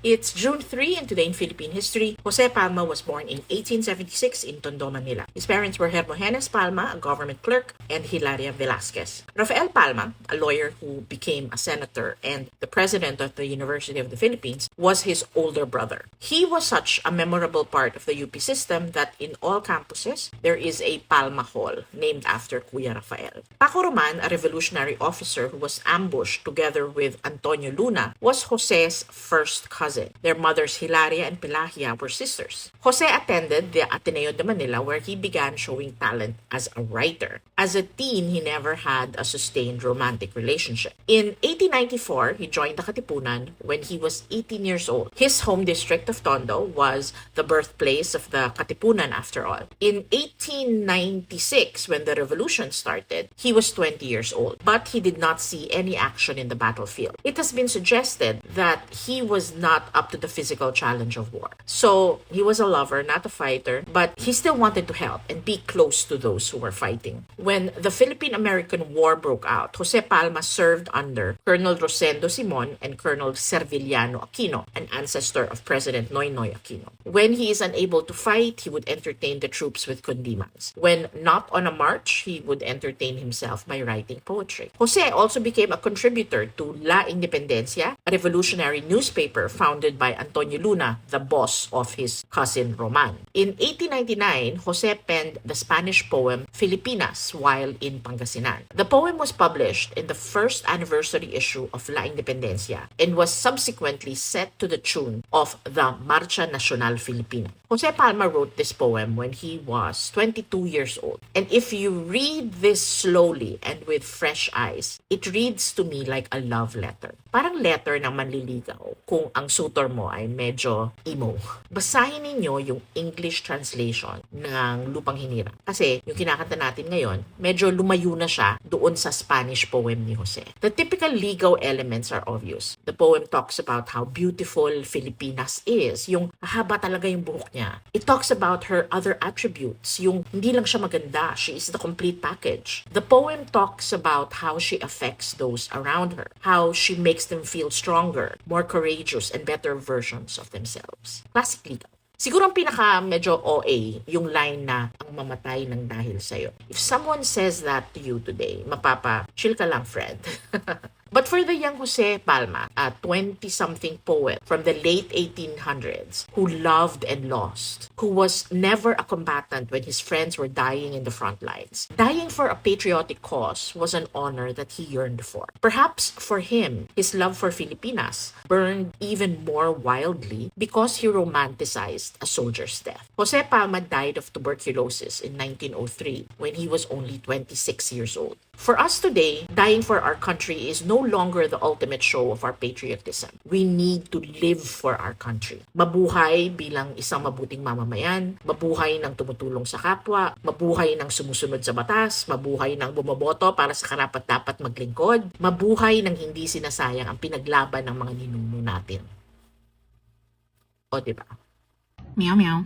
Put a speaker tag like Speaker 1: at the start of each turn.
Speaker 1: It's June 3 and today in Philippine history, Jose Palma was born in 1876 in Tondo, Manila. His parents were Hermogenes Palma, a government clerk, and Hilaria Velasquez. Rafael Palma, a lawyer who became a senator and the president of the University of the Philippines, was his older brother. He was such a memorable part of the UP system that in all campuses, there is a Palma Hall named after Kuya Rafael. Paco Roman, a revolutionary officer who was ambushed together with Antonio Luna, was Jose's first cousin. Their mothers Hilaria and Pelahia were sisters. Jose attended the Ateneo de Manila where he began showing talent as a writer. As a teen, he never had a sustained romantic relationship. In 1894, he joined the Katipunan when he was 18 years old. His home district of Tondo was the birthplace of the Katipunan after all. In 1896, when the revolution started, he was 20 years old, but he did not see any action in the battlefield. It has been suggested that he was not up to the physical challenge of war. So he was a lover, not a fighter, but he still wanted to help and be close to those who were fighting. When the Philippine-American War broke out, Jose Palma served under Colonel Rosendo Simon and Colonel Serviliano Aquino, an ancestor of President Noynoy Aquino. When he is unable to fight, he would entertain the troops with kundimans. When not on a march, he would entertain himself by writing poetry. Jose also became a contributor to La Independencia, a revolutionary newspaper founded by Antonio Luna, the boss of his cousin Roman. In 1899, Jose penned the Spanish poem Filipinas while in Pangasinan. The poem was published in the first anniversary issue of La Independencia and was subsequently set to the tune of the Marcha Nacional Filipina. Jose Palma wrote this poem when he was 22 years old. And if you read this slowly and with fresh eyes, it reads to me like a love letter. Parang letter ng manliligaw kung ang suitor mo ay medyo emo. Basahin ninyo yung English translation ng Lupang Hinirang. Kasi yung kinakanta natin ngayon, medyo lumayo na siya doon sa Spanish poem ni Jose. The typical ligaw elements are obvious. The poem talks about how beautiful Filipinas is. Yung haba talaga yung buhok niya. It talks about her other attributes. Yung hindi lang siya maganda, she is the complete package. The poem talks about how she affects those around her. How she makes them feel stronger, more courageous, and better versions of themselves. Classic ligaw. Siguro ang pinaka medyo OA, yung line na ang mamatay ng dahil sa'yo. If someone says that to you today, chill ka lang, friend. But for the young Jose Palma, a 20-something poet from the late 1800s who loved and lost, who was never a combatant when his friends were dying in the front lines, dying for a patriotic cause was an honor that he yearned for. Perhaps for him, his love for Filipinas burned even more wildly because he romanticized a soldier's death. Jose Palma died of tuberculosis in 1903 when he was only 26 years old. For us today, dying for our country is no longer the ultimate show of our patriotism. We need to live for our country. Mabuhay bilang isang mabuting mamamayan, mabuhay ng tumutulong sa kapwa, mabuhay ng sumusunod sa batas, mabuhay ng bumoboto para sa karapat-dapat maglingkod, mabuhay ng hindi sinasayang ang pinaglaban ng mga ninuno natin. O diba?
Speaker 2: Meow meow.